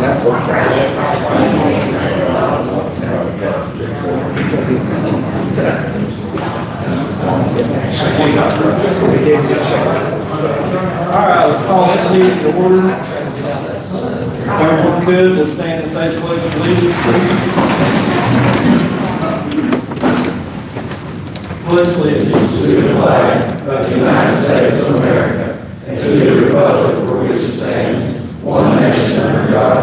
That's okay. All right, let's call this meeting to order. Everyone good, let's stand and say the pledge of allegiance, please. Pledge allegiance to the flag of the United States of America and to the republic for which it stands, one nation under God,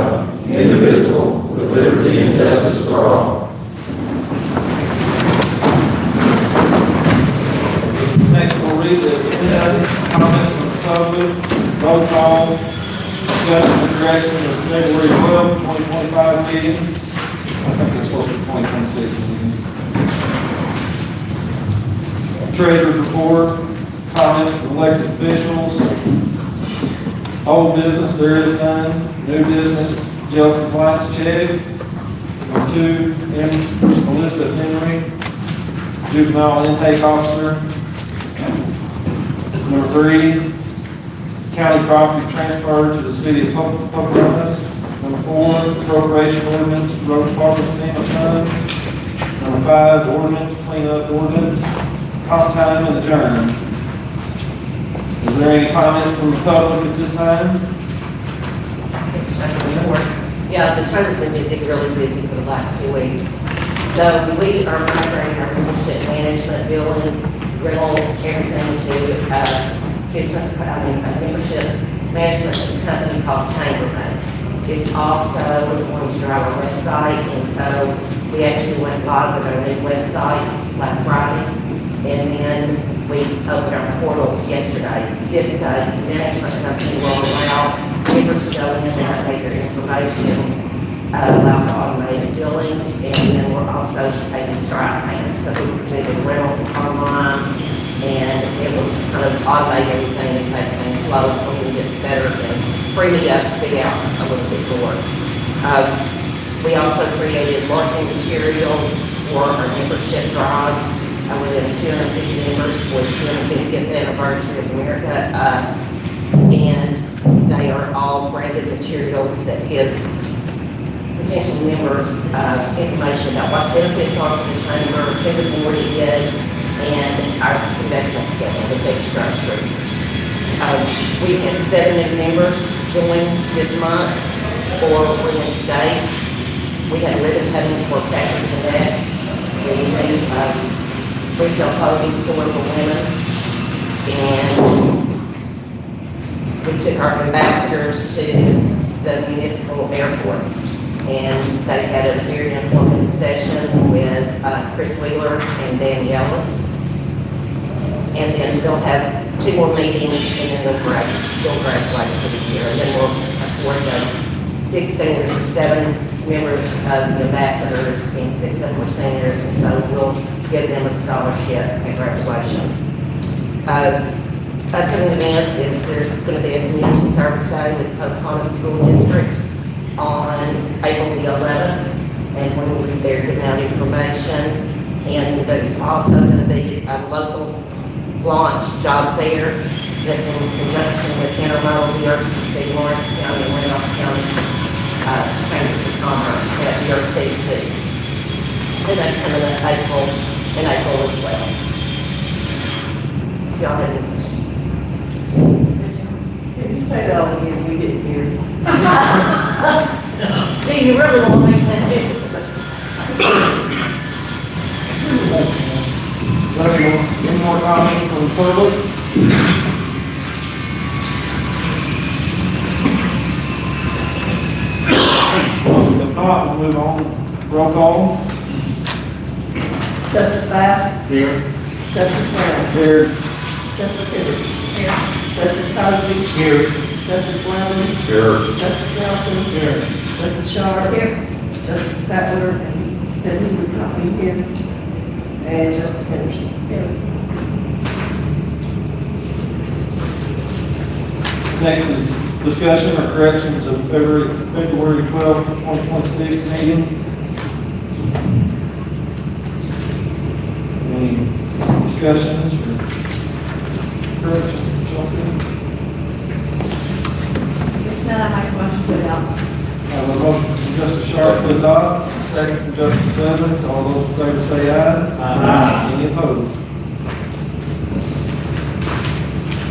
indivisible, with liberty and justice for all. Next, we'll read the comments from the public, roll call, discussion and direction of February 12, 2025 meeting. I think it's for the 2026 meeting. Treasurer's report, comments from elected officials. Old business, there is none. New business, jail compliance check. Number 2, Elizabeth Henry, juvenile intake officer. Number 3, county property transferred to the city of Pocahontas. Number 4, appropriation ordinance, road department FEMA funds. Number 5, ordinance, cleanup ordinance, comp time and adjourn. Is there any comments from the public at this time? Yeah, the treasurer's been busy, really busy for the last 2 weeks. So we are monitoring our membership management, billing, rental, everything to business, a membership management company called Chamberlain. It's also going to our website, and so we actually went live with our new website last Friday, and then we opened our portal yesterday. This management company will allow members to go in and update their information, allow for automated billing, and then we're also taking strike payments, so people can do the rentals online, and it will just kind of automate everything and make things slow a little bit better and free me up to be out a little bit more. We also created marketing materials for our membership drive. We have 250 members for the 250th anniversary of America, and they are all branded materials that give potential members information about what benefits are for the chamber, who the board is, and our investment schedule, the big structure. We had 7 new members join this month for Women's Day. We had ribbon cutting for Patrick and Dad. We made retail clothing store for women, and we took our ambassadors to the municipal airport, and they had a very informative session with Chris Wheeler and Dan Ellis, and then they'll have 2 more meetings, and then they'll graduate for the year, and then we'll award those 6 seniors or 7 members of the ambassadors, and 6 of them were seniors, and so we'll give them a scholarship at graduation. Upcoming events is there's going to be a community service day with Pocahontas School District on April the 11th, and we will be there giving out information. And there's also going to be a local launch job fair that's in conjunction with Intermodal, VRTC, Lawrence County, and Randolph County Chambers of Commerce at VRTC. And that's coming up in April as well. Do y'all have any questions? Can you say that all again? We didn't hear. Do you really want to make that difference? Any more comments from the public? If not, we'll move on. Roll call. Justice Bass? Here. Justice Brown? Here. Justice Hibbert? Here. Justice Cosby? Here. Justice Brown? Here. Justice Nelson? Here. Justice Sharp. Here. Justice Sattler, and he said he would not be here. And Justice Henderson. Next is discussion or corrections of February 12, 2026 meeting. Any discussions or corrections, Chelsea? If not, I make a motion to adopt. I have a motion from Justice Sharp to adopt, a second from Justice Evans. All those in favor say aye. Aye. Any opposed?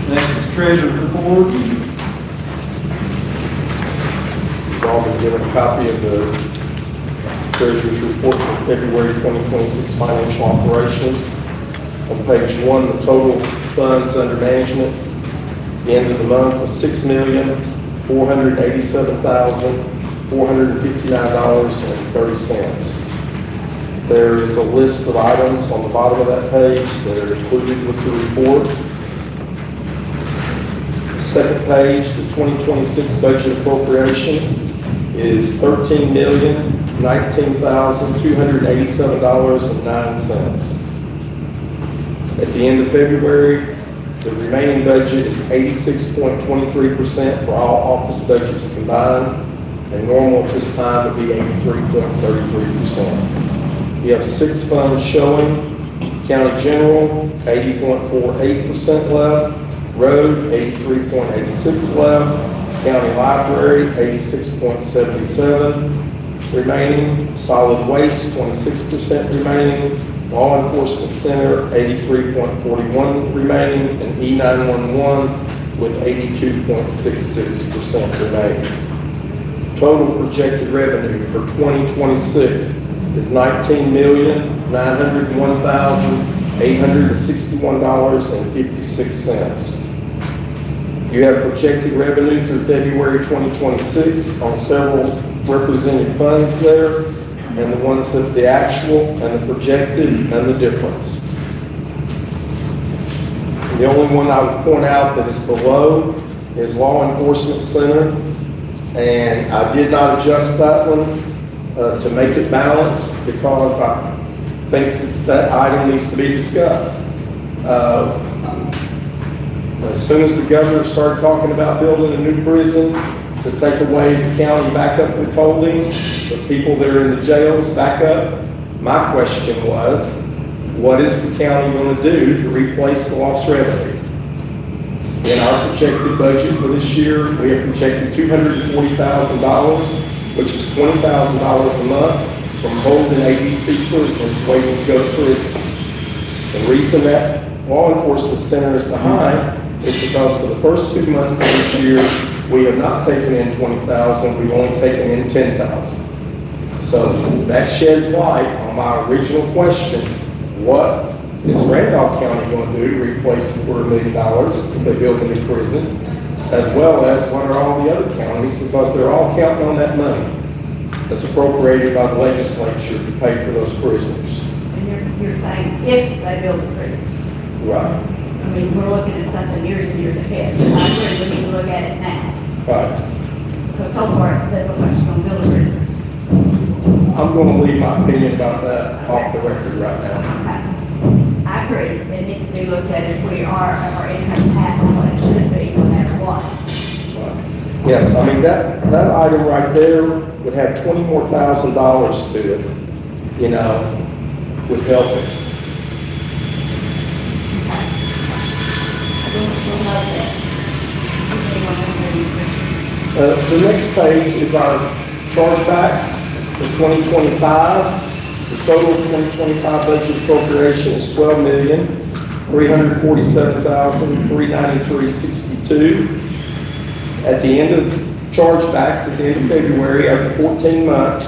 Next is treasurer's report. You've all been given a copy of the Treasurer's Report for February 2026 financial operations. On page 1, the total funds under management at the end of the month was $6,487,459.30. There is a list of items on the bottom of that page that are included with the report. The second page, the 2026 budget appropriation is $13,019,287.09. At the end of February, the remaining budget is 86.23% for all office budgets combined, and normal at this time would be 83.33%. We have 6 funds showing: County General, 80.48% left; Road, 83.86 left; County Library, 86.77 remaining; Solid Waste, 26% remaining; Law Enforcement Center, 83.41 remaining; and E911 with 82.66% remaining. Total projected revenue for 2026 is $19,901,861.56. You have projected revenue through February 2026 on several represented funds there, and the ones that the actual and the projected and the difference. The only one I would point out that is below is Law Enforcement Center, and I did not adjust that one to make it balanced because I think that item needs to be discussed. As soon as the governor started talking about building a new prison to take away the county backup withholding, the people that are in the jails back up, my question was, what is the county going to do to replace the lost revenue? In our projected budget for this year, we have projected $240,000, which is $20,000 a month from holding ABC prisoners waiting to go to prison. The reason that Law Enforcement Center is behind is because for the first 2 months of this year, we have not taken in $20,000, we've only taken in $10,000. So that sheds light on my original question: what is Randolph County going to do to replace the $250,000 if they build a new prison, as well as what are all the other counties, because they're all counting on that money that's appropriated by the legislature to pay for those prisoners. And you're saying if they build a prison. Right. I mean, we're looking at something years and years ahead. I agree, we need to look at it now. Right. Because so far, it doesn't look like she's going to build a prison. I'm going to leave my opinion about that off the record right now. Okay. I agree, it needs to be looked at if we are, if our income's half of what it should be, no matter what. Yes, I mean, that item right there would have $20,000 more to it, you know, would help it. I think we'll know that. The next page is our chargebacks for 2025. The total 2025 budget appropriation is $12,347,393.62. At the end of chargebacks, at the end of February, after 14 months,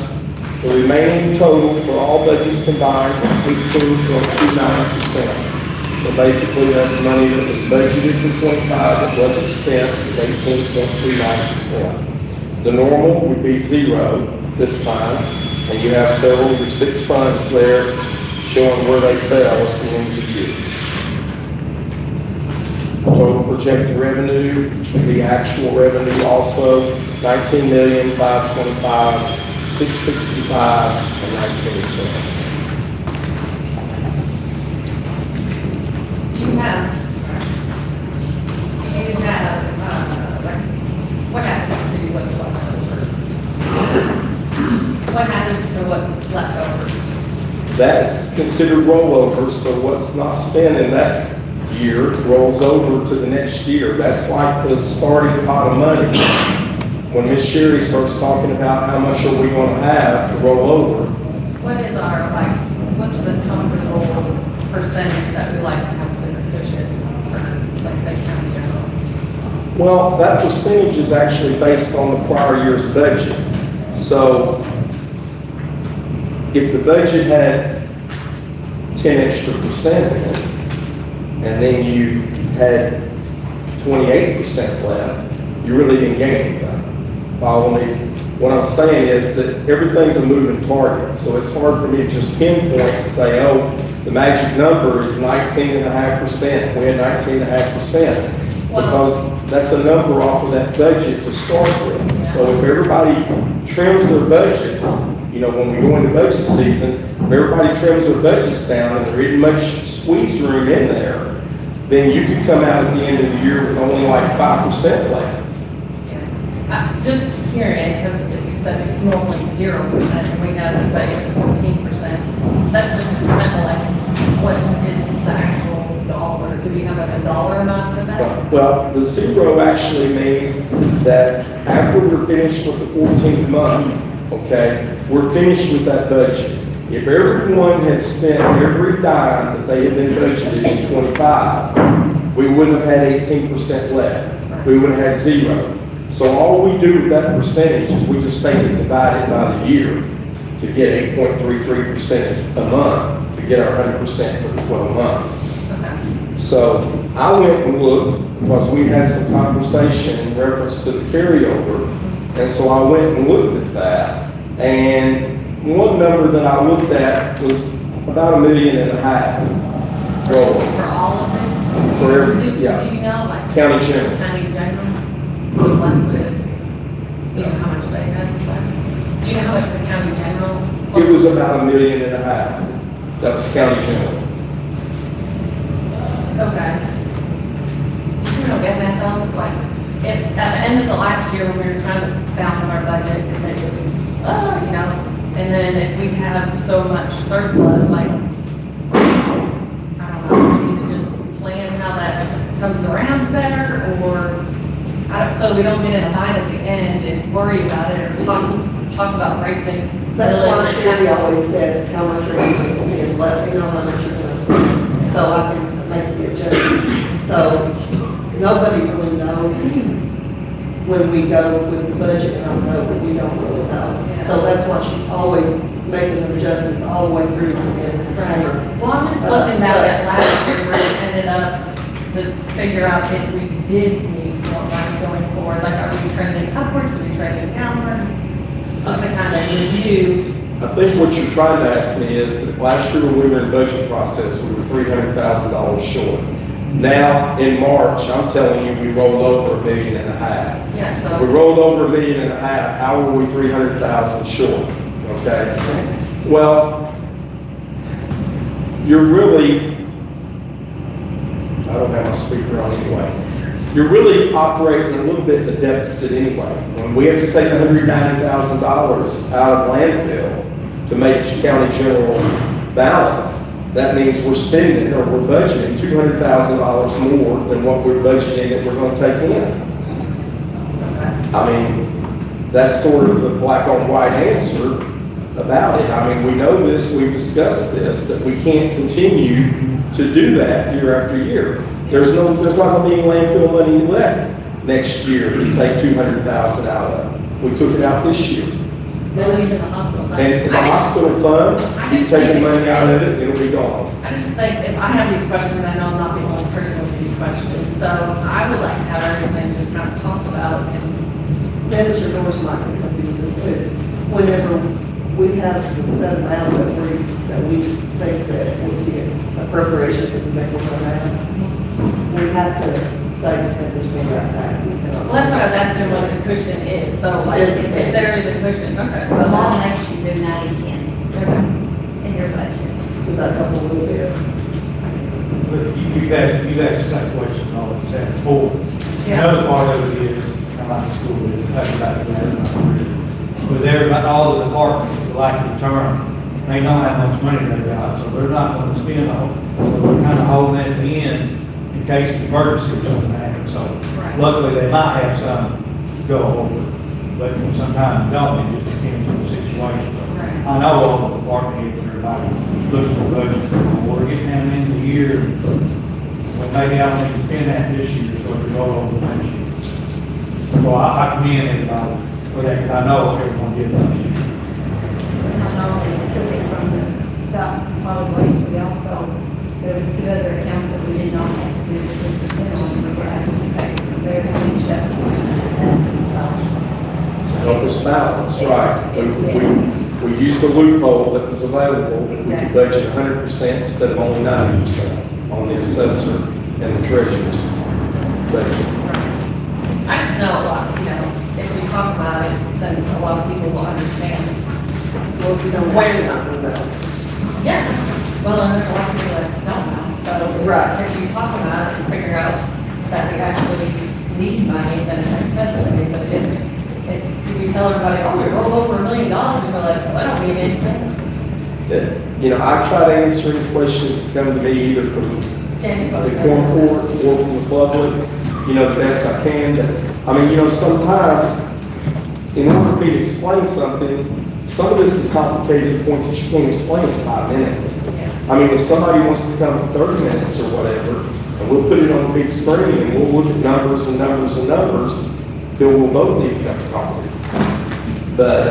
the remaining total for all budgets combined is 18.29%. So basically, that's money that was budgeted for 25 that wasn't spent, is 18.29%. The normal would be 0 this time, and you have several of your 6 funds there showing where they fell at the end of the year. Total projected revenue, which would be actual revenue also, 19,525,665.19 cents. Do you have, like, what happens to what's left over? What happens to what's left over? That's considered rollover, so what's not spent in that year rolls over to the next year. That's like the starting pot of money. When Miss Sherry starts talking about how much are we gonna have to roll over, What is our, like, what's the comfortable percentage that we like to have as a cushion for, like, say, county general? well, that percentage is actually based on the prior year's budget. So if the budget had 10 extra percent in it, and then you had 28% left, you really didn't gain anything. Follow me? What I'm saying is that everything's a moving target, so it's hard for me to just pinpoint and say, oh, the magic number is 19.5%, we had 19.5%, because that's a number off of that budget to start with. So if everybody trims their budgets, you know, when we go into budget season, if everybody trims their budgets down and there isn't much squeeze room in there, then you could come out at the end of the year with only like 5% left. Yeah. Just hearing, because you said it's normally 0%, and we have to say 14%. That's just a percent, like, what is the actual dollar? Do we have like a dollar amount for that? Well, the zero actually means that after we're finished with the 14th month, okay, we're finished with that budget. If everyone had spent every dime that they had been budgeted in 25, we wouldn't have had 18% left. We would have had zero. So all we do with that percentage is we just take it and divide it by the year to get 8.33% a month to get our 100% for the 12 months. Okay. So I went and looked because we had some conversation in reference to the carryover. And so I went and looked at that. And one number that I looked at was about $1.5 million rolling. For all of it? For every, Do yeah, you know, like? County general. County general was left with, you know, how much they had left? Do you know how much the county general? It was about $1.5 million. That was county general. Okay. You know, getting that though, like, if, at the end of the last year, when we were trying to balance our budget, and it was, you know, and then if we have so much surplus, like, I don't know, we need to just plan how that comes around better, or, so we don't get in a bind at the end and worry about it, or talk about raising. That's why millage Sherry taxes. always says, how much are you going to spend, let me know how much you're going to spend, so I can make the adjustments. So nobody really knows when we go with the budget, and I know that we don't really know. So that's why she's always making the adjustments all the way through to the end of the summer. Well, I'm just looking back at last year where it ended up to figure out if we did need more money going forward, like are we trending upwards, are we trending downwards? Just to kind of review. I think what you're trying to ask me is that last year when we were in budget process, we were $300,000 short. Now, in March, I'm telling you, we rolled over $1.5 million. Yeah, If so. we rolled over $1.5 million, how were we 300,000 short? Okay? Well, you're really, I don't have my speaker on anyway. You're really operating a little bit in a deficit anyway. When we have to take $190,000 out of landfill to make county general balance, that means we're spending or we're budgeting $200,000 more than what we're budgeting that we're going to take in. I mean, that's sort of the black on white answer about it. I mean, we know this, we've discussed this, that we can't continue to do that year after year. There's not going to be any landfill money left next year to take $200,000 out of. We took it out this year. At least in the hospital. And the hospital fund, keep taking money out of it, it'll be gone. I just think if I have these questions, I know I'm not the only person with these questions, so I would like to have everything just kind of talked about and. Manager Norris might can help you with this too. Whenever we have the set amount that we think that would be appropriations that we make with our we have to save 10% right back. Well, that's what I was asking, what the cushion is, so like, if there is a cushion, okay, So so law that, makes you do 90/10 okay. in your budget. Does that help a little bit? But you've asked the same question all the time before. Yeah. Another part of it is, kind of like the school is, that's about that. With everybody, all the departments, like the term, they don't have much money they got, so they're not gonna spend all. So we're kind of holding at the end in case of emergency or something happens. So Right. luckily, they might have some to go over, but sometimes don't, it just depends on the situation. Right. I know all the department heads are like, looking for budgets, we're getting down into the year, well, maybe I don't need to spend that this year, so we go over the next year. So I commend everybody for that, because I know everyone did that. Not only took it from the solid waste, we also, there was 2 other accounts that we did not have to do the 10% on, we were having to pay from there to each other. So, Help us balance, right. We used the loophole that was available, that we could budget 100% instead of only 90% on the assessor and the treasurer's budget. I just know a lot, you know, if we talk about it, then a lot of people will understand. Well, if you don't, Where- you're not gonna know. Yeah, well, and there's a lot of people that don't know, so. Right. If you talk about it and figure out that we actually need money, then it makes sense to me, but if we tell everybody, oh, we rolled over $1 million, and we're like, well, I don't need anything. You know, I try to answer any questions that come to me either from Can you go the Quorum Court or from the public, you know, the best I can. But, I mean, you know, sometimes, in order for me to explain something, some of this is complicated to the point that you can't explain in 5 minutes. I mean, if somebody wants to come for 30 minutes or whatever, and we'll put it on a big screen, and we'll look at numbers and numbers and numbers, till we'll both need a cup of coffee. But,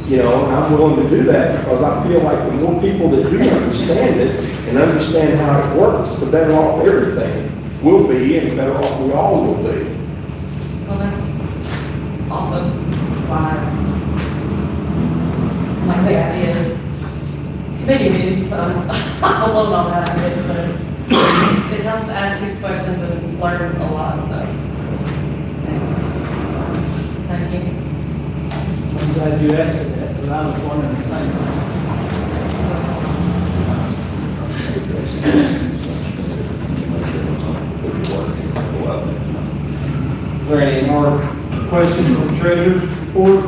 you know, I'm willing to do that because I feel like the more people that do understand it and understand how it works, the better off everything will be and the better off we all will be. Well, that's also why I like the idea of committee meetings, but I'm alone on that idea, but it helps to ask these questions and learn a lot, so. Thank you. I'm glad you asked me that, because I was wondering the same thing. Is there any more questions from the treasurer's report?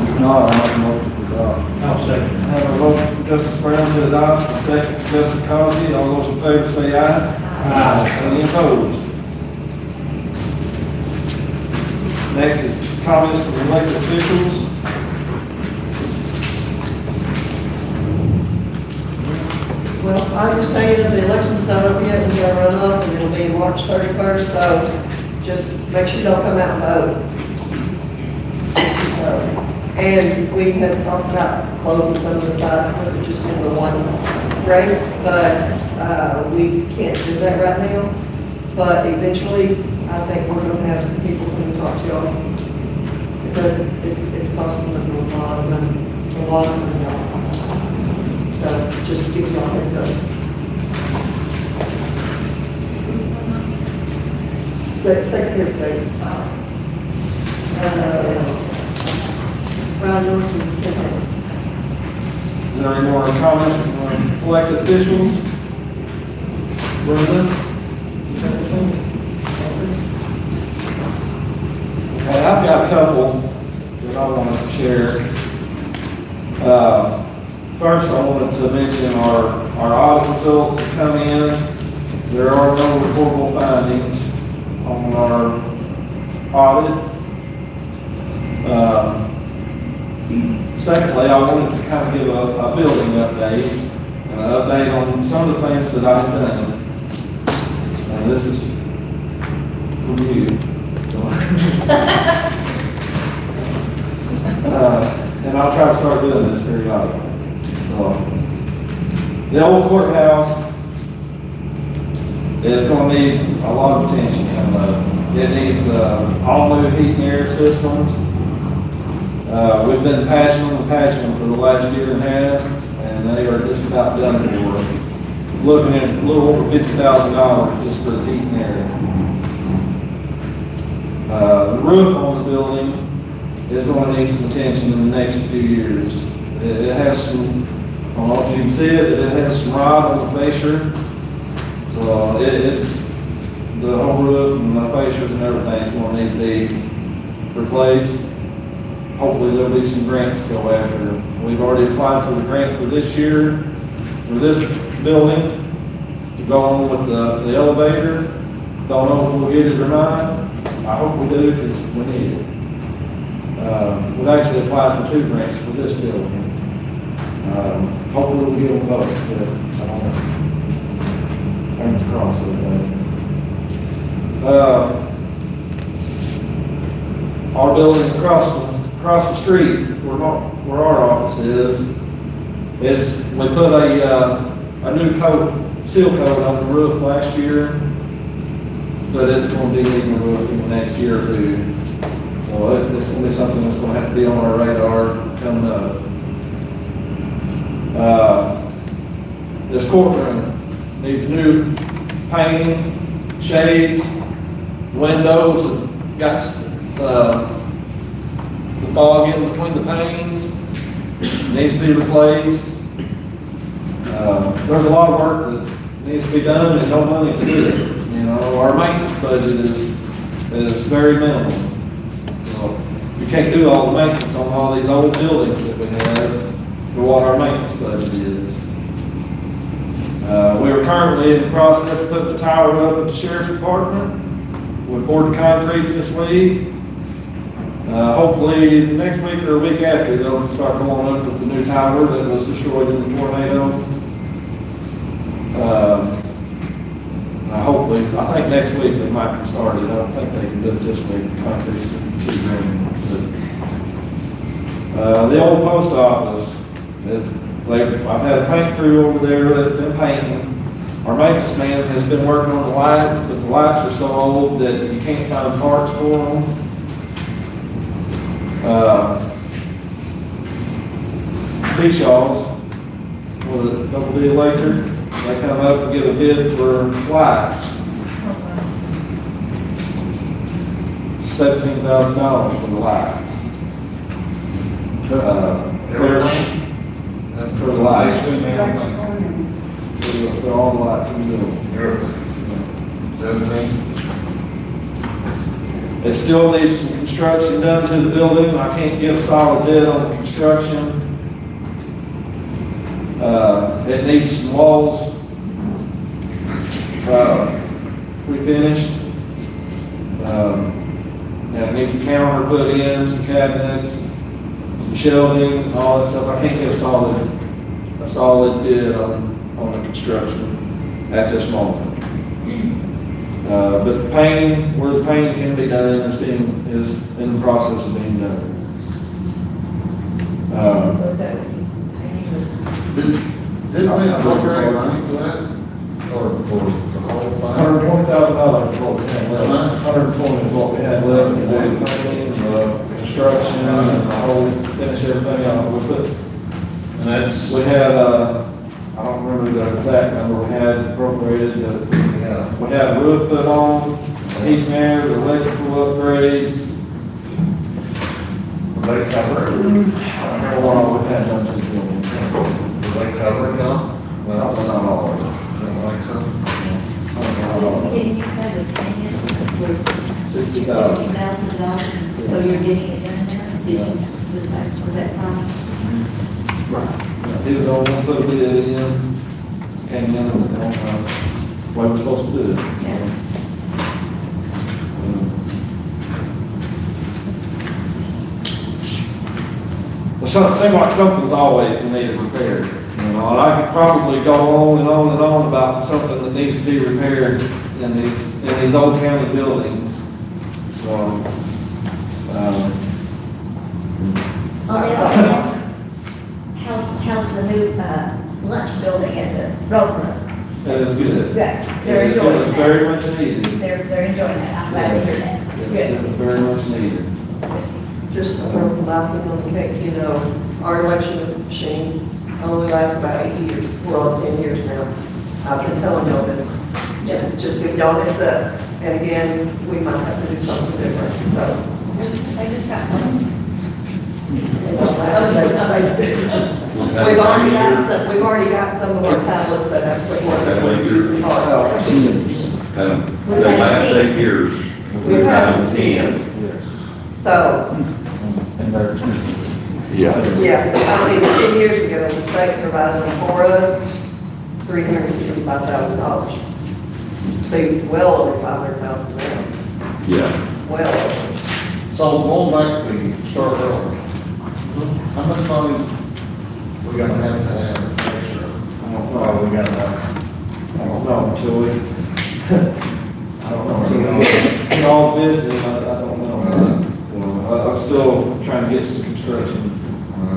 If not, I'll make a motion to adopt. I'll second. Have a motion from Justice Brown to adopt, a second from Justice Cosby. All those in favor say aye. Aye. Any opposed? Next is comments from elected officials. Well, I understand that the election's not over yet, we gotta run up, and it'll be March 31st, so just make sure y'all come out and vote. And we had talked about closing some of the sites, but it's just in the one race, but we can't do that right now. But eventually, I think we're gonna have some people come and talk to y'all, because it's costing us a lot of money, y'all. So just give y'all a heads up. Secretary of State. Ron Norton, Kent. Is there any more comments from elected officials? Brenda? Okay, I've got a couple that I wanted to share. First, I wanted to mention our audit results that come in. There are no reportable findings on our audit. Secondly, I wanted to kind of give a building update and an update on some of the things that I've done. And this is from you. And I'll try to start doing this periodically. So, the old courthouse is going to need a lot of attention coming up. It needs all new heat and air systems. We've been patching them for the last year and a half, and and they are just about done for. Looking at a little over $50,000 just for the heat and air. The roof on this building is going to need some attention in the next few years. It has some, I don't know if you can see it, it has some rot on the fascia. So it's, the whole roof and the fascias and everything is going to need to be replaced. Hopefully there'll be some grants to go after. We've already applied for the grant for this year, for this building, to go on with the elevator. Don't know if we'll get it or not. I hope we do, because we need it. We've actually applied for 2 grants for this building. Hopefully we'll get them both, but I don't know. Fingers crossed, everybody. Our building across the street, where our office is, we put a new seal coat on the roof last year, but it's going to be leaking the roof in the next year or 2. So it's going to be something that's going to have to be on our radar coming up. This courtroom needs new painting, shades, windows have got the fog in between the panes, needs to be replaced. There's a lot of work that needs to be done and no money to do it. You know, our maintenance budget is very minimal. So you can't do all the maintenance on all these old buildings that we have for what our maintenance budget is. We are currently in the process of putting the tower up at the sheriff's department. We poured the concrete this week. Hopefully next week or a week after, they'll start going up with the new tower that was destroyed in the tornado. Hopefully, I think next week they might get started. I don't think they can do it this week. Concrete's too grand. The old post office, I've had a paint crew over there that's been painting. Our maintenance man has been working on the lights, but the lights are so old that you can't find parts for them. P-Shaws, with a double D electric, they come up and give a bid for lights. $17,000 for the lights. For the lights. For all the lights in the building. It still needs some construction done to the building. I can't give a solid bid on the construction. It needs some walls refinished. And it needs a counter put in, some cabinets, some shelving, all that stuff. I can't give a solid bid on the construction at this moment. But the painting, where the painting can be done, is in the process of being done. So is that what you Didn't we appropriate money for that? Or for the whole thing? $120,000 is what we had left. 120 is what we had left to do the painting, construction, and the whole, finish everything off. And that's, We had, I don't remember the exact number, we had appropriated, we had a roof put on, heat and air, the electrical upgrades. they cover it? I don't know what all we had done to the building. Do they cover it though? Well, not all of it. Don't think so. Didn't you say the payment was $60,000. $60,000? So you're getting it done there? Did you decide for that price? He was the only one put a bid in, came in, and, what we're supposed to do. Yeah. Well, it seems like something's always in need of repair. You know, and I could probably go on and on and on about something that needs to be repaired in these old county buildings. So, On the other hand, how's the new lunch building at the road run? that is good. Good, they're It enjoying was that. very much needed. They're enjoying that, I'm glad to hear that. Yes, it Good. was very much needed. Just to throw some icing on the cake, you know, our election machines, only lasts about 8 years, we're on 10 years now. I've been telling y'all this, just give y'all heads up. And again, we might have to do something different, so. They just got one. We've already got some of our tablets that have quick work. The last 8 years, We've had 10. So, Yeah. yeah, I mean, 10 years ago, the state provided them for us, $365,000. Be well over 500,000 now, Yeah. well over. So going back to start over, how much money we gonna have extra? I don't Oh, know, we got that. I don't know until we, I don't know, until we get all bids in, I don't know. I'm still trying to get some construction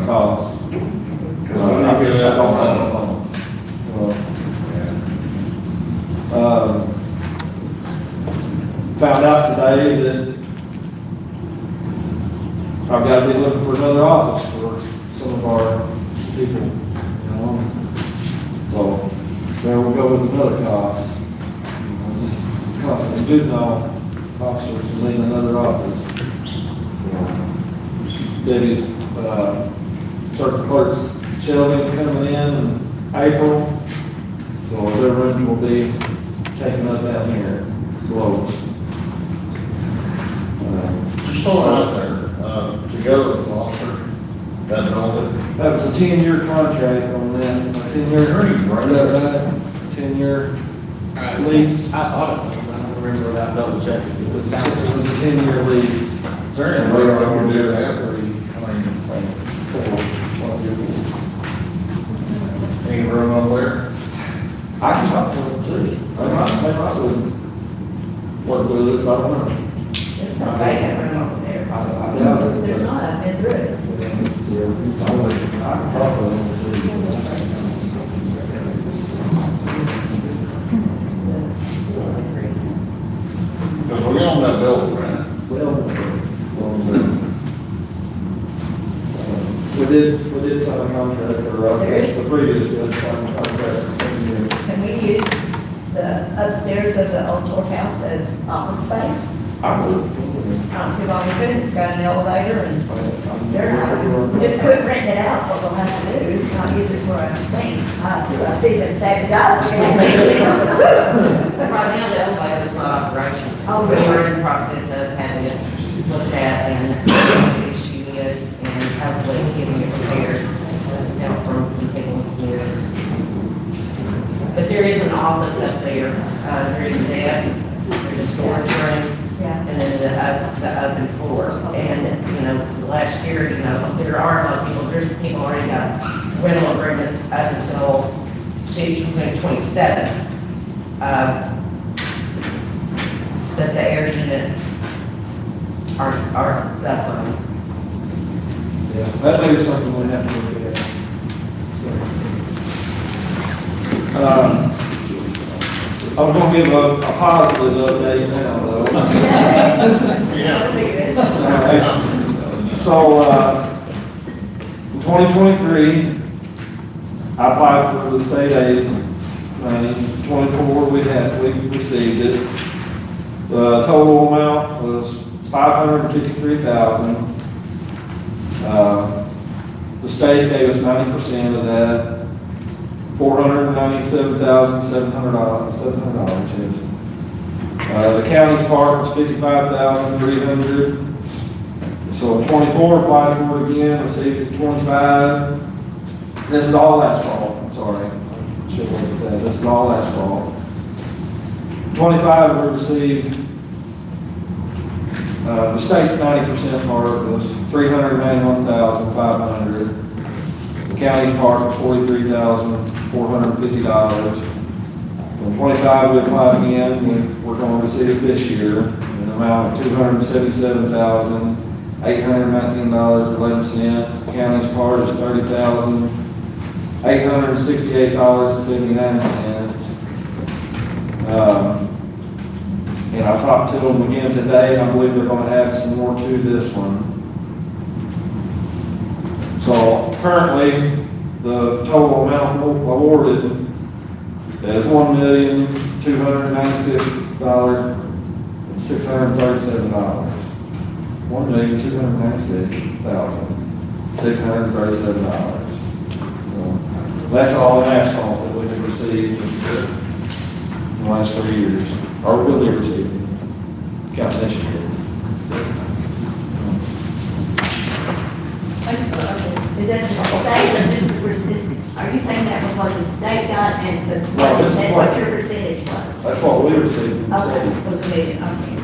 costs. I don't know. Found out today that I've got to be looking for another office for some of our people, you know? So there we go with another cost. Just cost of juvenile officers to leave another office. Debbie's, circuit clerk's shelving coming in April, so their rooms will be taken up down here, closed. Just hold out there, together with Foster, that building. That was a 10-year contract on that, a 10-year, is that right? 10-year lease. I thought it was, I don't remember without double checking. It was It was a 10-year lease. Is there any way I can do that, or any room up there? I can talk to them and see. They might would work with us, I don't know. There's no vacant room over there. I doubt it. There's not, I've been through it. I can talk to them and see. Because we own that building, right? Well, we did sign a contract, or the previous did sign a contract. Can we use the upstairs of the old courthouse as office space? I would. I don't see why we couldn't, it's got an elevator and they're not, just quit renting it out, what we'll have to do, not use it for a thing. I see them sabotaging. Right now, the elevator is not operational. Oh, We really? are in the process of having it looked at and what the issue is, and hopefully getting it repaired. Let's know from some people here. But there is an office up there, there is a desk, there's a storage room, Yeah. and then the open floor. And, you know, last year, you know, there are a lot of people, there's people already got rental agreements up until 2027. That the air units are suffering. Yeah, that may be something we have to look at. So, I'm gonna give a positive update now, though. That'll be good. So, in 2023, I applied for the state aid money. 24, we received it. The total amount was $553,000. The state gave us 90% of that, $497,700, yes. The county's part was $55,300. So 24 applied for it again, received 25. This is all last fall, I'm sorry. Should look at that. This is all last fall. 25 we received, the state's 90% part was $391,500. The county part was $43,450. From 25 we applied again, we're going to receive it this year, in an amount of $277,819.11. The county's part is $30,868.79. And I talked to them again today, and I believe they're going to add some more to this one. So currently, the total amount awarded is $1,296,637. $1,296,637. So that's all in asphalt that we have received in the last 3 years, or will be receiving, count this year. Thanks for that. Is that the state or just, are you saying that was what the state got and the, No, this is and what- what your percentage was? That's what we received. from the Okay, city. was a million, okay.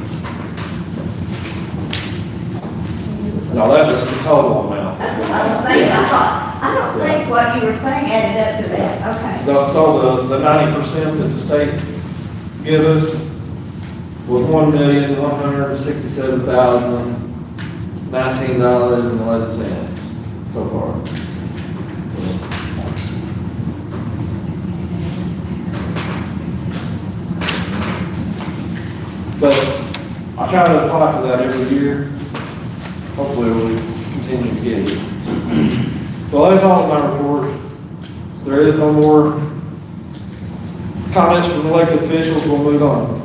No, that was the total amount. That's what I was saying, I thought, I don't think what you were saying added up to that, okay. So the 90% that the state give us was $1,167,019.11 so far. But I try to apply for that every year. Hopefully we'll continue to get it. Well, that's all in my report. There is no more comments from elected officials. We'll move on.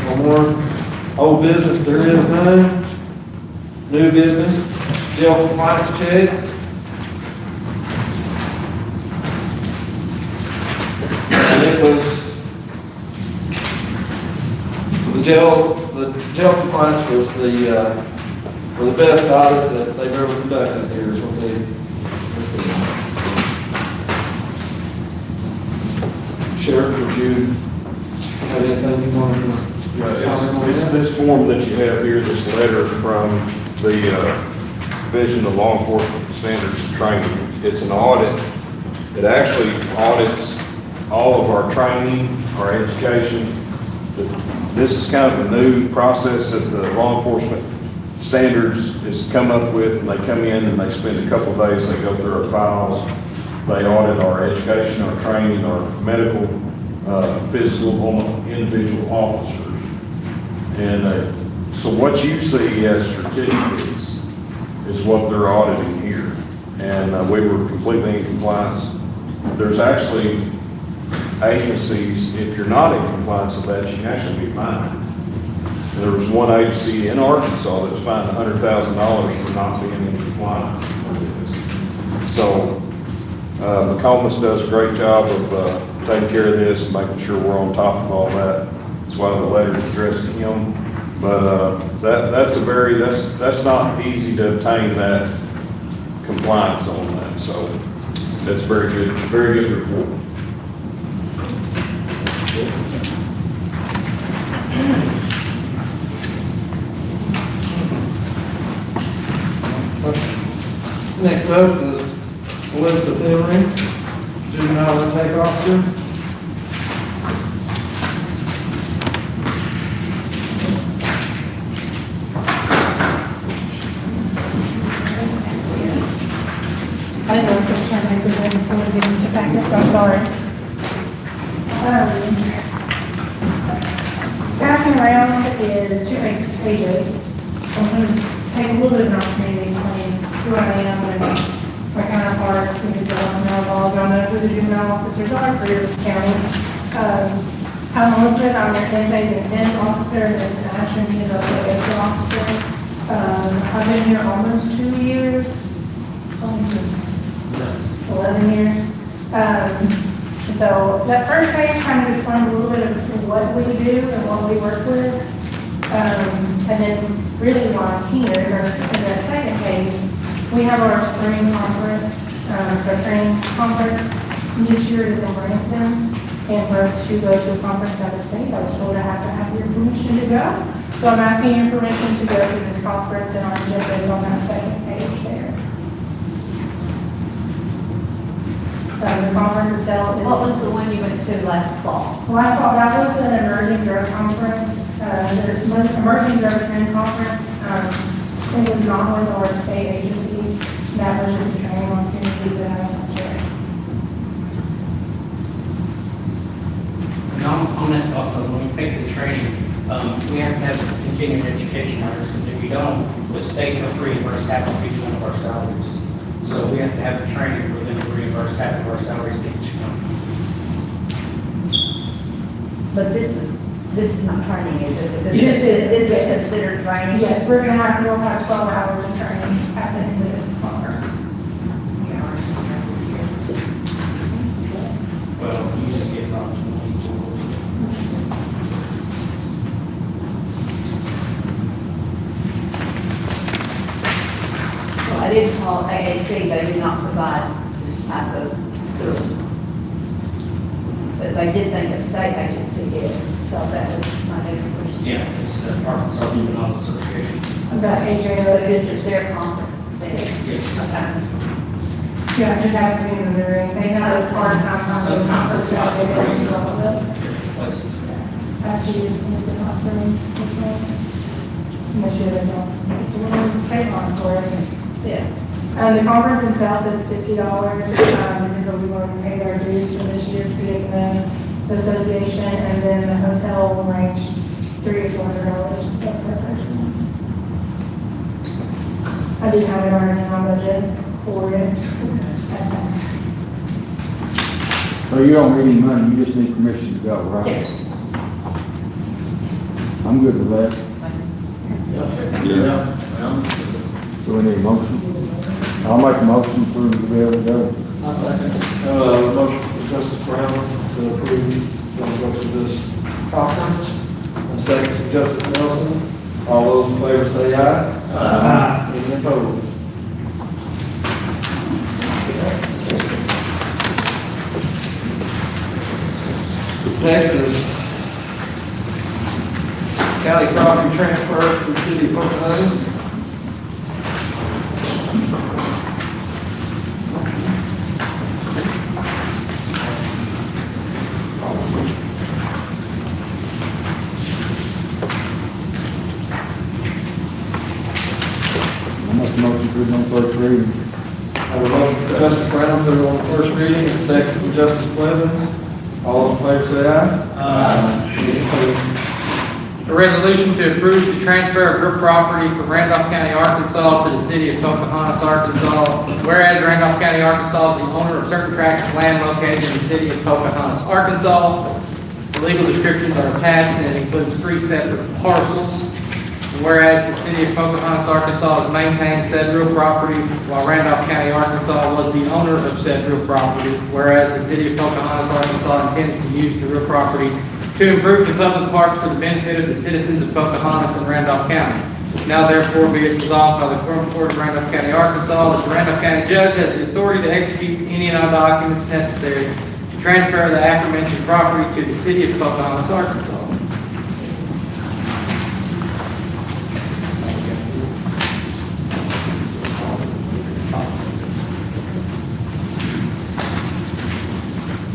No more old business. There is none. New business. Jail compliance check. And it was the jail compliance was for the best audit that they've ever conducted here is what they. Sheriff, would you have anything you want to? It's this form that you have here, this letter from the Division of Law Enforcement Standards and Training. It's an audit. It actually audits all of our training, our education. This is kind of a new process that the law enforcement standards has come up with, and they come in and they spend a couple of days, they go through our files, they audit our education, our training, our medical, physical on individual officers. And so what you see as certificates is what they're auditing here. And we were completely in compliance. There's actually agencies, if you're not in compliance with that, you can actually be fined. There was one agency in Arkansas that was fined $100,000 for not being in compliance with this. So McComas does a great job of taking care of this and making sure we're on top of all that. That's why the letter's addressed to him. But that's not easy to obtain that compliance on that. So that's very good report. Next up is Elizabeth Emery, juvenile intake officer. I didn't know I was going to turn my paper before we get into packet, so I'm sorry. Passing around is 2 pages. I'm going to take a little bit of an opportunity to explain who I am and my counterpart, who did the all gone over who the juvenile officers are for your county. I'm Elizabeth, I'm your intake and defense officer, and as an action, he's also a HR officer. I've been here almost 2 years. 11 years. And so that first page kind of explains a little bit of what we do and what we work with. And then really why I'm here is in the second page, we have our spring conference, our training conference. This year it is in Branson. And for us to go to a conference out of state, I was told I have to have your permission to go. So I'm asking your permission to go to this conference, and our agenda is on that second page there. The conference itself is... What was the one you went to last fall? Last fall, that was an emerging drug conference, the emerging drug training conference. It was not with our state agency. That was just a training opportunity that I was sharing. And on this also, when we pick the training, we have to have continuing education hours, because if you don't, the state will reimburse half of each one of our salaries. So we have to have a training for them to reimburse half of our salaries to each company. But this is not training, is it? Yes. This is considered training? Yes, we'll have 12 hours of training at the end of this conference. Well, we usually get about 24. Well, I did call AAC, they did not provide this type of school. But they did think a state agency did, so that was my next question. Yeah, it's the Arkansas Juvenile Association. About AJ, But this is their conference there. Yes. Okay. yeah, just ask me in Missouri. They know it's hard time finding Sometimes it's conferences. They don't do all of possible. this. Places. That's you, it's a hospital. Make sure that's all. It's a little state law for us. Yeah. The conference itself is $50, because we want to pay our dues for this year, creating the association, and then the hotel will range $300 or $400 per person. I do have it already in my budget for it. So you don't need any money, you just need permission to go, right? Yes. I'm good with that. Yeah. So we need a motion. I'll make a motion for the bill to go. Motion for Justice Brown to approve, go to this conference. And second for Justice Nelson. All those in favor say aye. Aye. Any opposed? Next is county property transfer to the city of Pocahontas. I make a motion for it on first reading. I have a motion for Justice Brown, put it on first reading, and second for Justice Clevens. All in favor say aye. Any opposed? A resolution to approve the transfer of real property from Randolph County, Arkansas to the city of Pocahontas, Arkansas. Whereas Randolph County, Arkansas is the owner of certain tracts of land located in the city of Pocahontas, Arkansas. The legal descriptions are attached and it includes 3 separate parcels. And whereas the city of Pocahontas, Arkansas has maintained said real property while Randolph County, Arkansas was the owner of said real property. Whereas the city of Pocahontas, Arkansas intends to use the real property to improve the public parks for the benefit of the citizens of Pocahontas and Randolph County. Now therefore be it resolved by the Quorum Court of Randolph County, Arkansas, that the Randolph County Judge has the authority to execute any and all documents necessary to transfer the aforementioned property to the city of Pocahontas, Arkansas.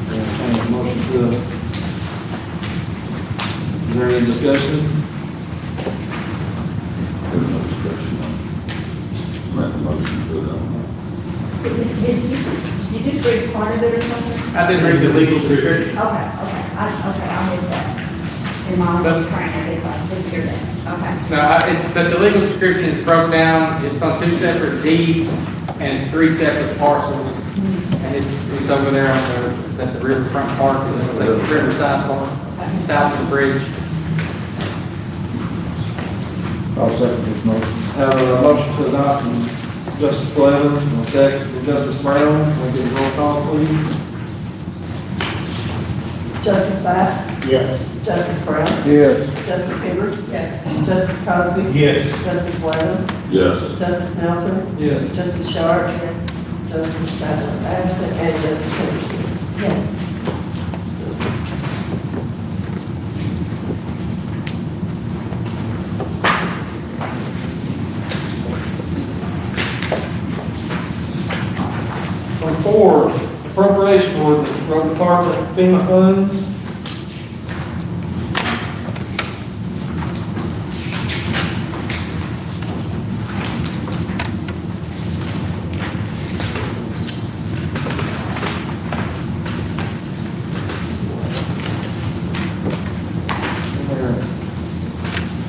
Entertain a motion to, is there any discussion? Make a motion for it. Did you just read part of it or something? I didn't read the legal description. Okay, I missed that. In my But- training, I guess I didn't hear that. Okay. No, but the legal description is broke down, it's on 2 separate deeds, and it's 3 separate parcels. And it's over there on the, it's at the riverfront park, is it the Riverside Park, south of the bridge. I'll second this motion. Have a motion to adopt from Justice Clevens and a second for Justice Brown. Can we get a roll call, please? Justice Bass? Yes. Justice Brown? Yes. Justice Hibbert? Yes. Justice Cosby? Yes. Justice Blevins? Yes. Justice Nelson? Yes. Justice Sharp? Yes. Justice Bass, and Justice Henderson? Yes. Number 4, appropriation ordinance, road department FEMA funds.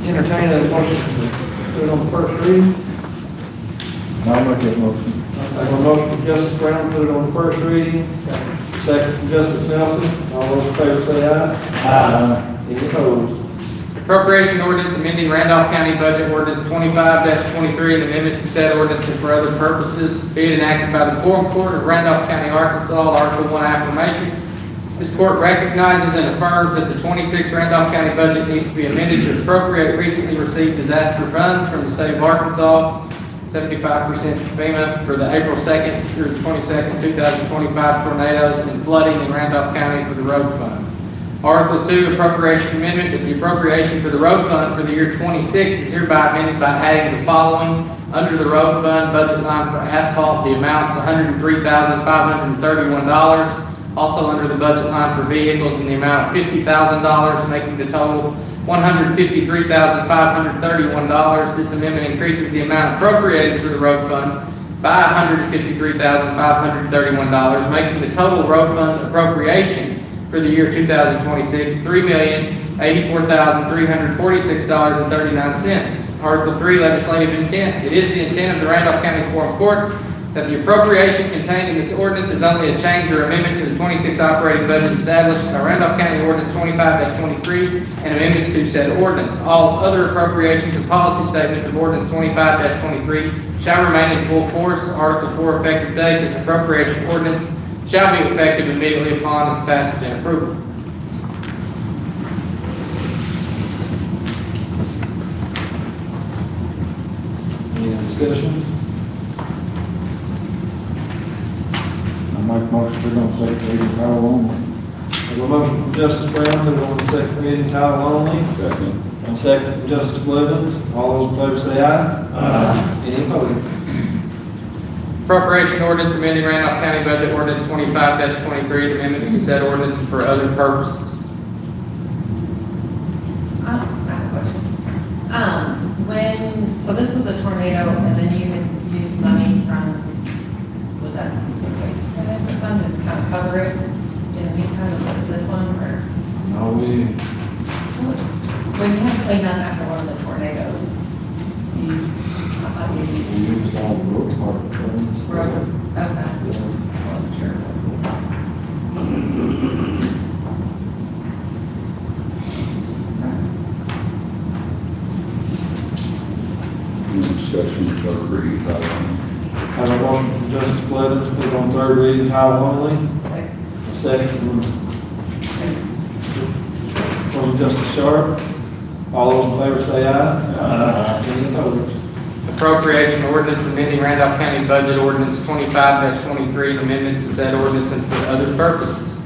Entertain a motion to put it on the first reading. I'll make that motion. I have a motion from Justice Brown, put it on the first reading. Second from Justice Nelson. All those in favor say aye. Aye. Any opposed? Appropriation ordinance amending Randolph County Budget Ordinance 25-23 and amendments to said ordinance and for other purposes, be it enacted by the Quorum Court of Randolph County, Arkansas, Article 1 affirmation. This court recognizes and affirms that the 26 Randolph County budget needs to be amended to appropriate recently received disaster funds from the state of Arkansas, 75% FEMA for the April 2nd through the 22nd, 2025 tornadoes and flooding in Randolph County for the road fund. Article 2, appropriation amendment, that the appropriation for the road fund for the year 26 is hereby amended by adding the following. Under the road fund budget line for asphalt, the amount is $103,531. Also under the budget line for vehicles in the amount of $50,000, making the total $153,531. This amendment increases the amount appropriated for the road fund by $153,531, making the total road fund appropriation for the year 2026, $3,084,346.39. Article 3, legislative intent. It is the intent of the Randolph County Quorum Court that the appropriation contained in this ordinance is only a change or amendment to the 26 operating budget established by Randolph County Ordinance 25-23 and amendments to said ordinance. All other appropriations and policy statements of Ordinance 25-23 shall remain in full force. Article 4, effective date. This appropriation ordinance shall be effective immediately upon its passage and approval. Any discussions? I make a motion to go on second reading, title only. I have a motion from Justice Brown, put it on the second reading, title only. Second. And second from Justice Blevins. All those in favor say aye. Aye. Any opposed? Appropriation ordinance amending Randolph County Budget Ordinance 25-23 and amendments to said ordinance and for other purposes. I have a question. So this was a tornado, and then you had used money from, was that the waste management fund to kind of cover it in the meantime, was that this one, or? No, When you had to clean up after one of the tornadoes, I thought you used. Use all the road department funds. Road, okay. Wasn't sure. Discussion, third reading, title only. I have a motion from Justice Blevins, put it on third reading, title only. A second from Justice Sharp. All those in favor say aye. Aye. Any opposed? Appropriation ordinance amending Randolph County Budget Ordinance 25-23 and amendments to said ordinance and for other purposes.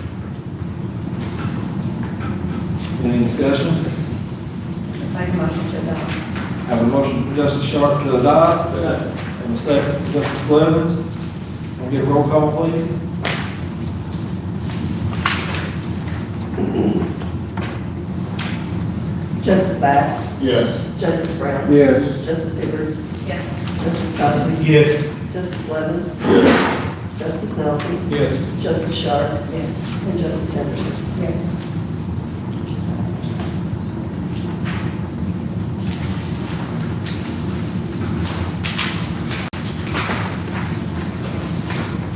Any discussion? Make a motion to adopt. I have a motion from Justice Sharp to adopt, and a second from Justice Blevins. Can we get a roll call, please? Justice Bass? Yes. Justice Brown? Yes. Justice Hibbert? Yes. Justice Cosby? Yes. Justice Blevins? Yes. Justice Nelson? Yes. Justice Sharp? Yes. And Justice Henderson? Yes.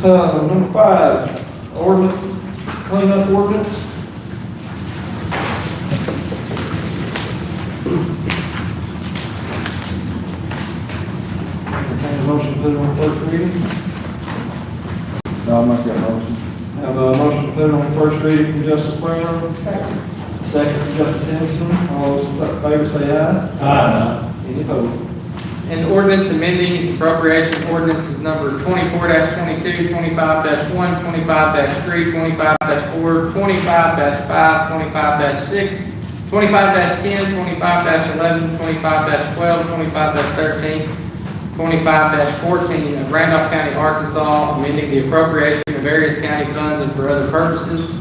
Number 5, ordinance, cleanup ordinance. Entertain a motion to put it on first reading. I'll make that motion. Have a motion to put it on first reading from Justice Brown, Second. second from Justice Henderson. All those in favor say aye. Aye. Any opposed? An ordinance amending appropriation ordinances number 24-22, 25-1, 25-3, 25-4, 25-5, 25-6, 25-10, 25-11, 25-12, 25-13, 25-14 of Randolph County, Arkansas, amending the appropriation of various county funds and for other purposes.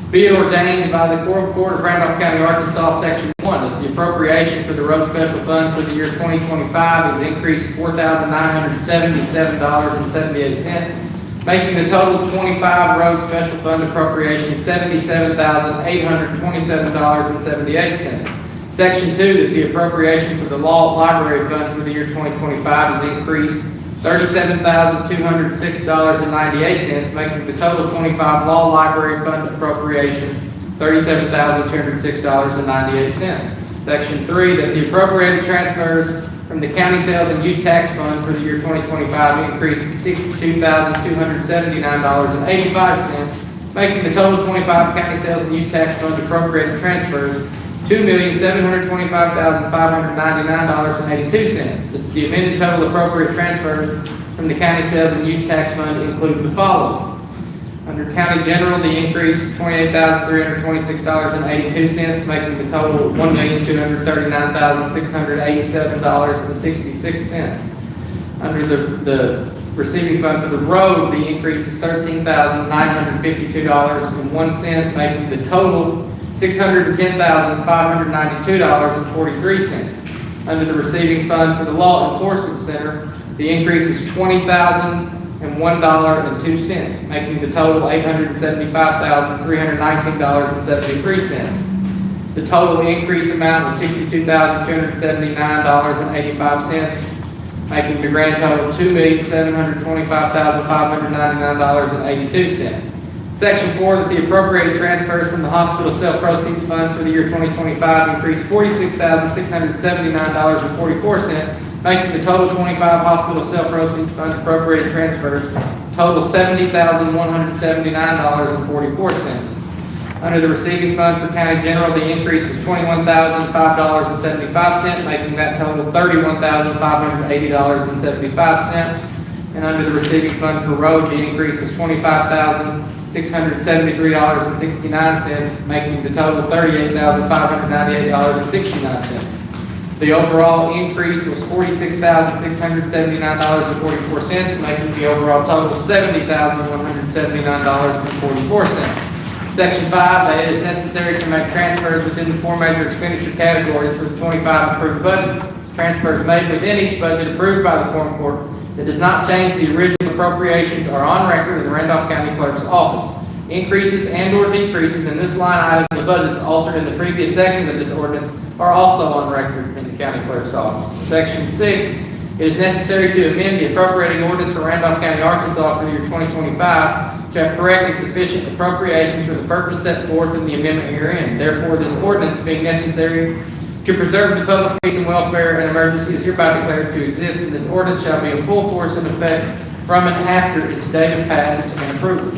Be it ordained by the Quorum Court of Randolph County, Arkansas, Section 1, that the appropriation for the Road Special Fund for the year 2025 is increased to $4,977.78, making the total 25 Road Special Fund appropriation $77,827.78. Section 2, that the appropriation for the Law Library Fund for the year 2025 is increased $37,206.98, making the total 25 law library fund appropriation $37,206.98. Section 3, that the appropriated transfers from the county sales and use tax fund for the year 2025 increased $62,279.85, making the total 25 county sales and use tax fund appropriated transfers $2,725,599.82. The amended total appropriate transfers from the county sales and use tax fund include the following. Under county general, the increase is $28,326.82, making the total $1,239,687.66. Under the receiving fund for the road, the increase is $13,952.01, making the total $610,592.43. Under the receiving fund for the law enforcement center, the increase is $20,001.02, making the total $875,319.73. The total increase amount was $62,279.85, making the grand total $2,725,599.82. Section 4, that the appropriated transfers from the hospital sale proceeds fund for the year 2025 increased $46,679.44, making the total 25 hospital sale proceeds fund appropriated transfers total $70,179.44. Under the receiving fund for county general, the increase was $21,005.75, making that total $31,580.75. And under the receiving fund for road, the increase was $25,673.69, making the total $38,598.69. The overall increase was $46,679.44, making the overall total $70,179.44. Section 5, that it is necessary to make transfers within the four major expenditure categories for the 25 approved budgets. Transfers made within each budget approved by the Quorum Court that does not change the original appropriations are on record in the Randolph County Clerk's office. Increases and/or decreases in this line item of the budgets altered in the previous sections of this ordinance are also on record in the County Clerk's office. Section 6, it is necessary to amend the appropriating ordinance for Randolph County, Arkansas for the year 2025 to have correct and sufficient appropriations for the purpose set forth in the amendment herein. Therefore, this ordinance being necessary to preserve the public peace and welfare and emergency is hereby declared to exist, and this ordinance shall be in full force and effect from and after its date of passage and approval.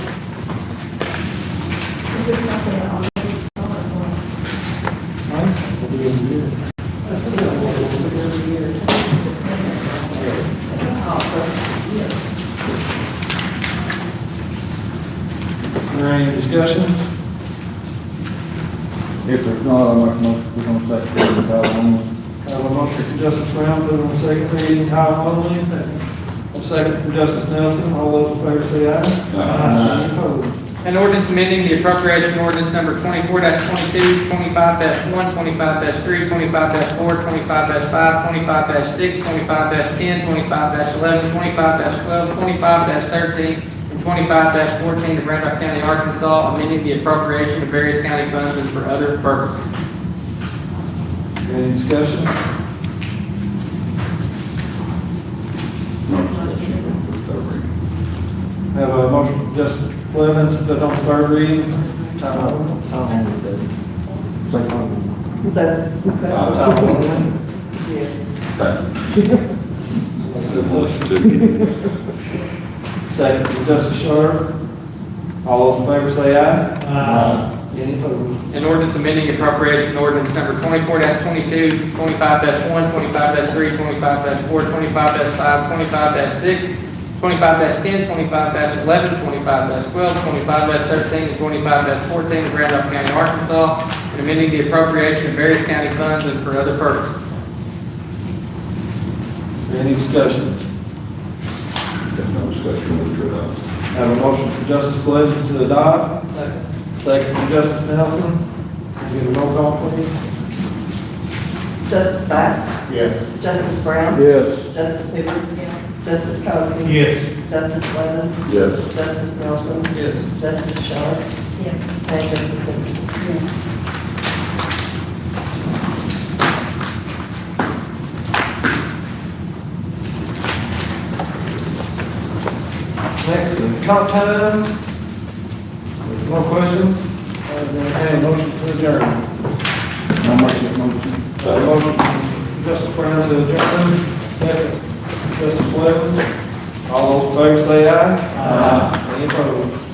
Is this something that I'll Is there any discussions? If there's not, I'll make a motion, we're gonna second reading the title only. Have a motion for Justice Brown, put on second reading, title only. A second for Justice Nelson. All those in favor say aye. Aye. Any opposed? An ordinance amending the appropriation ordinance number 24-22, 25-1, 25-3, 25-4, 25-5, 25-6, 25-10, 25-11, 25-12, 25-13, and 25-14 of Randolph County, Arkansas, amending the appropriation of various county funds and for other purposes. Any discussion? Have a motion for Justice Clemens, put on third reading. Title only. Second one. That's. Title only. Yes. Second for Justice Sharp. All those in favor say aye. Aye. Any opposed? An ordinance amending appropriation ordinance number 24-22, 25-1, 25-3, 25-4, 25-5, 25-6, 25-10, 25-11, 25-12, 25-13, and 25-14 of Randolph County, Arkansas, and amending the appropriation of various county funds and for other purposes. Any discussions? Have a motion for Justice Clemens to adopt. Second for Justice Nelson. Can we get a roll call, please? Justice Bass? Yes. Justice Brown? Yes. Justice Hoover? Justice Cosby? Yes. Justice Clemens? Yes. Justice Nelson? Yes. Justice Sharp? Yes. And Justice Hoover? Yes. Next is comp time. There's no questions? Entertain a motion to adjourn. I'll make that motion. Motion from Justice Brown to adjourn, second, Justice Blevins. All those in favor say aye. Aye. Any opposed?